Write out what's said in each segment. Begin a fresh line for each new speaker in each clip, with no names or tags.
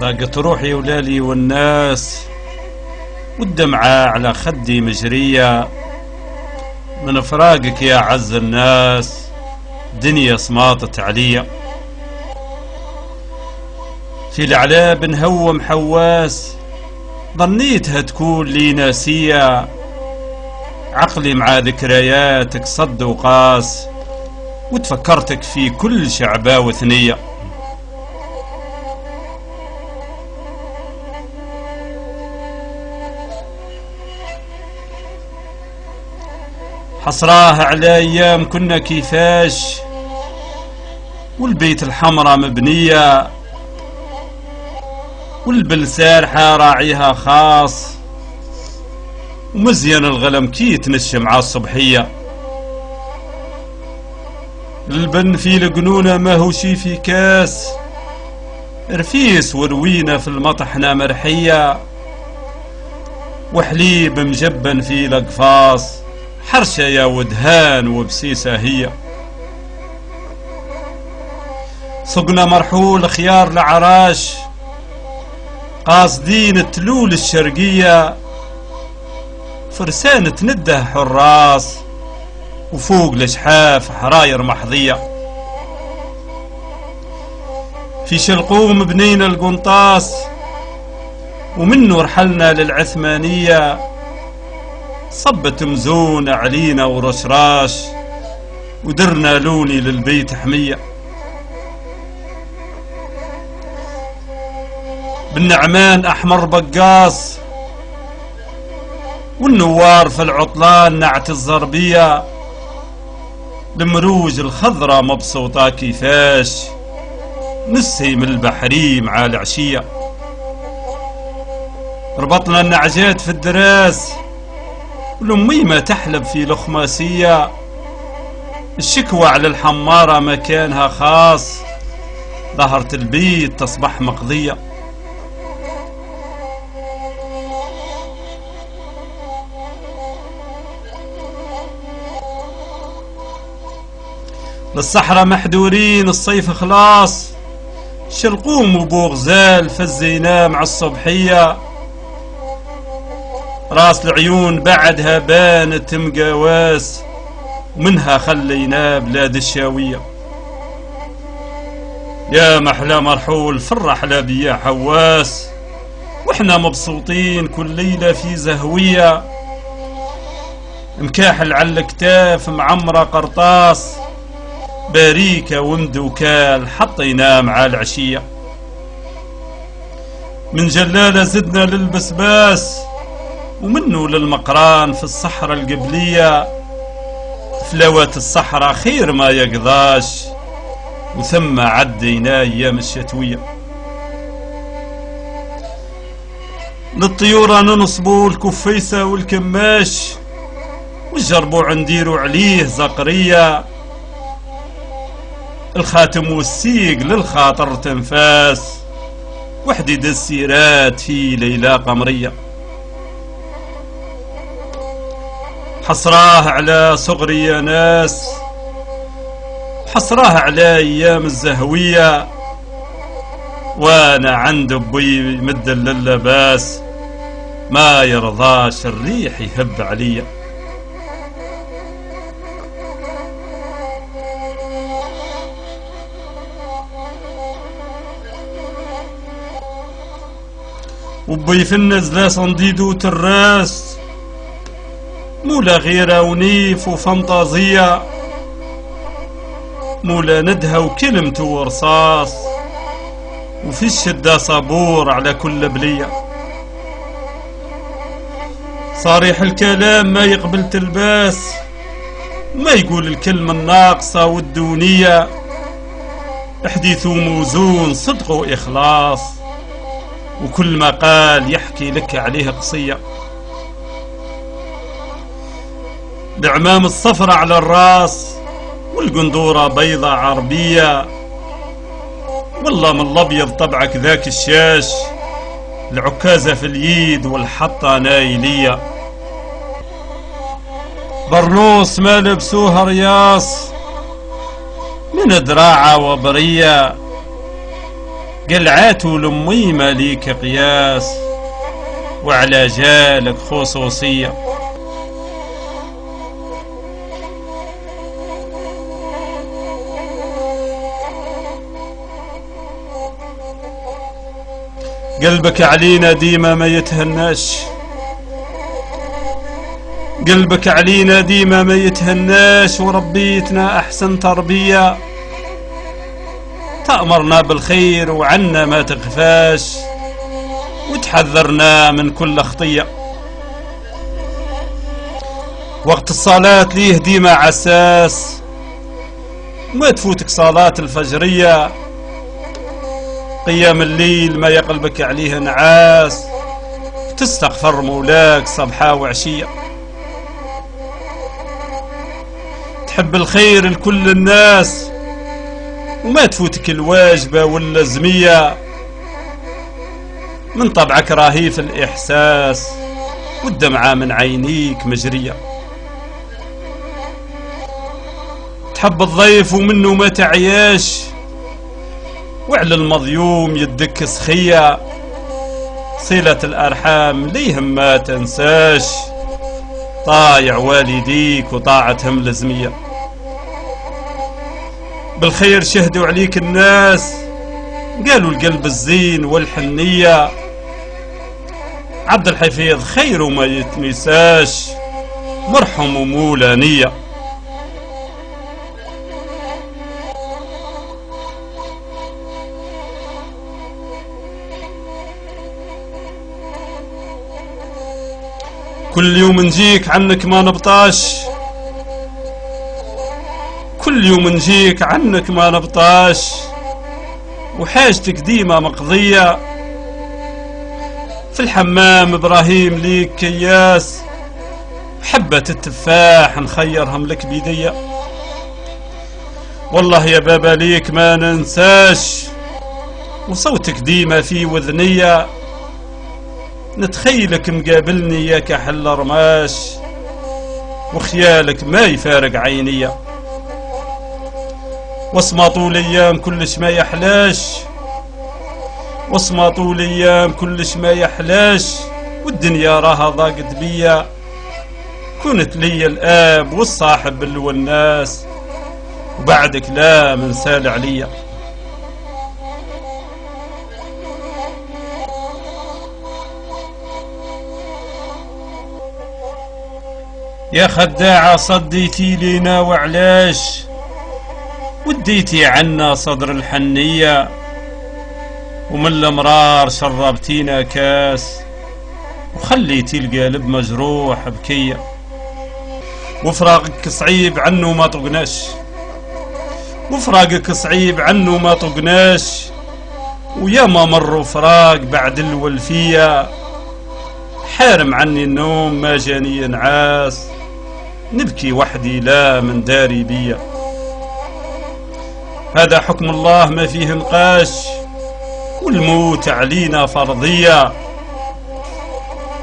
ضاقت روحي ولالي والناس، والدمعة على خدي مجرية، من فراقك يا عز الناس دنيا صماطت عليا. في العلاب نهوم حواس، ظنيتها تكون لي ناسية، عقلي مع ذكرياتك صد وقاس، وتفكرتك في كل شعبة وثنية. حصراه على ايام كنا كيفاش، والبيت الحمرة مبنية، والبلسارحة راعيها خاص، ومزيان الغلم كي يتنشى مع الصبحية. البن في القنونة ما هو شي في كاس، رفيس وروينة في المطحنة مرحية، وحليب مجبن في الأقفاص، حرشة يا ودهان وبسيسة هي. سقنا مرحول خيار العراش، قاصدين التلول الشرقية، فرسان تنده حراس، وفوق الاشحاف حراير محظية. في شلقوم بنينا القنطاس، ومنه رحلنا للعثمانية، صبت مزون علينا ورشراش، ودرنا لوني للبيت حمية. بالنعمان احمر بقاص، والنوار في العطلان نعت الزربية، المروج الخضرة مبسوطة كيفاش، نسهم البحري مع العشية. ربطنا النعجات في الدراس، والأميمة تحلب في الخماسية، الشكوى على الحمارة مكانها خاص، ظهرة البيت تصبح مقضية. للصحراء محدورين الصيف خلاص، شلقوم وبوغزال فزينا مع الصبحية، راس العيون بعدها بانت مقاواس، ومنها خلينا بلاد الشاوية. يا محلى مرحول في الرحلة بيا حواس، واحنا مبسوطين كل ليلة في زهوية، مكاحل على الكتاف معمرة قرطاس، باريكة ومدوكال حطينا مع العشية. من جلالة زدنا للبسباس، ومنه للمقران في الصحراء القبلية، فلوات الصحراء خير ما يقضاش، وثم عدينا ايام الشتوية. للطيورة ننصبوا الكفيسة والكماش، والجربوع نديروا عليه زقرية، الخاتم والسيق للخاطر تنفاس، وحديد السيرات في ليلة قمرية. حصراه على صغري يا ناس، حصراه على ايام الزهوية، وانا عند ابوي مد للباس، ما يرضاش الريح يهب عليا. وبي في النزلة صنديد وتراس، مولا غيرة ونيف وفانتازية، مولا ندهة وكلمته ورصاص، وفي الشدة صبور على كل بلية. صريح الكلام ما يقبل تلباس، ما يقول الكلمة الناقصة والدونية، حديثه موزون صدق وإخلاص، وكل ما قال يحكي لك عليه قصية. بعمام الصفرة على الراس، والقندورة بيضة عربية، والله من الابيض طبعك ذاك الشاش، العكازة في اليد والحطة نايلية. برنوس ما لبسوها رياص، من دراعة وبرية، قلعات لمي ما ليك قياس، وعلى جالك خصوصية. قلبك علينا ديما ما يتهناش، قلبك علينا ديما ما يتهناش، وربيتنا أحسن تربية، تأمرنا بالخير وعنا ما تغفاش، وتحذرنا من كل خطية. وقت الصلاة ليه ديما عساس، ما تفوتك صلاة الفجرية، قيام الليل ما يقلبك عليه نعاس، تستغفر مولاك صبحا وعشية. تحب الخير لكل الناس، وما تفوتك الواجبة واللازمية، من طبعك رهيف الإحساس، والدمعة من عينيك مجرية. تحب الضيف ومنه ما تعياش، وعلى المظلوم يدك سخية، صلة الأرحام ليهم ما تنساش، طايع والديك وطاعتهم لزمية. بالخير شهدوا عليك الناس، قالوا القلب الزين والحنية، عبد الحفيظ خير وما يتنساش، مرحم ومولانية. كل يوم نجيك عنك ما نبطاش، كل يوم نجيك عنك ما نبطاش، وحاجتك ديما مقضية. في الحمام إبراهيم ليك كياس، حبة التفاح نخيرهم لك بيدية. والله يا بابا ليك ما ننساش، وصوتك ديما في وذنية، نتخيلك مقابلني يا كحل رماش، وخيالك ما يفارق عينية. وصمة طول ايام كلش ما يحلاش، وصمة طول ايام كلش ما يحلاش، والدنيا راها ضاقت بيا، كنت لي الاب والصاحب والناس، وبعدك لا من سال عليا. يا خداعة صديتي لينا وعلاش، وديتي عنا صدر الحنية، ومن المرار شربتينا كاس، وخليتي القلب مجروح بكية. وفراقك صعيب عنه ما طقناش، وفراقك صعيب عنه ما طقناش، ويا ما مروا فراق بعد الولفية، حارم عني النوم ما جاني نعاس، نبكي وحدي لا من داري بيا. هذا حكم الله ما فيه نقاش، والموت علينا فرضية،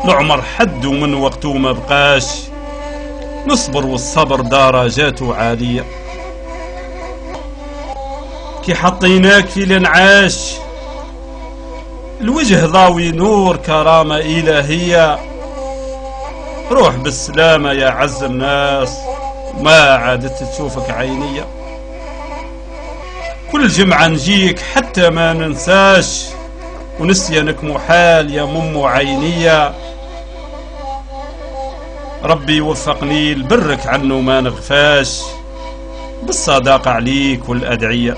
العمر حد ومن وقته ما بقاش، نصبر والصبر درجاته عالية. كي حطيناك في الانعاش، الوجه ضاوي نور كرامة إلهية، روح بالسلامة يا عز الناس، ما عادت تشوفك عينية. كل جمعة نجيك حتى ما ننساش، ونسيانك محال يا مم عينية، ربي يوفقني لبرك عنه ما نغفاش، بالصداقة عليك والأدعية.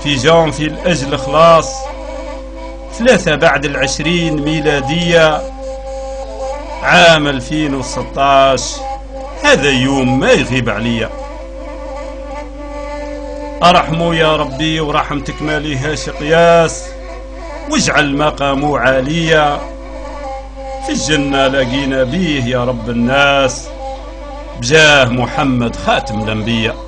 في جون في الأجل خلاص 3 بعد 20 ميلادية، عام 2016، هذا يوم ما يغيب عليا. أرحموا يا ربي ورحمتك ما ليهاش قياس، واجعل مقامه عالية، في الجنة لاقينا بيه يا رب الناس، بجاه محمد خاتم الأنبياء.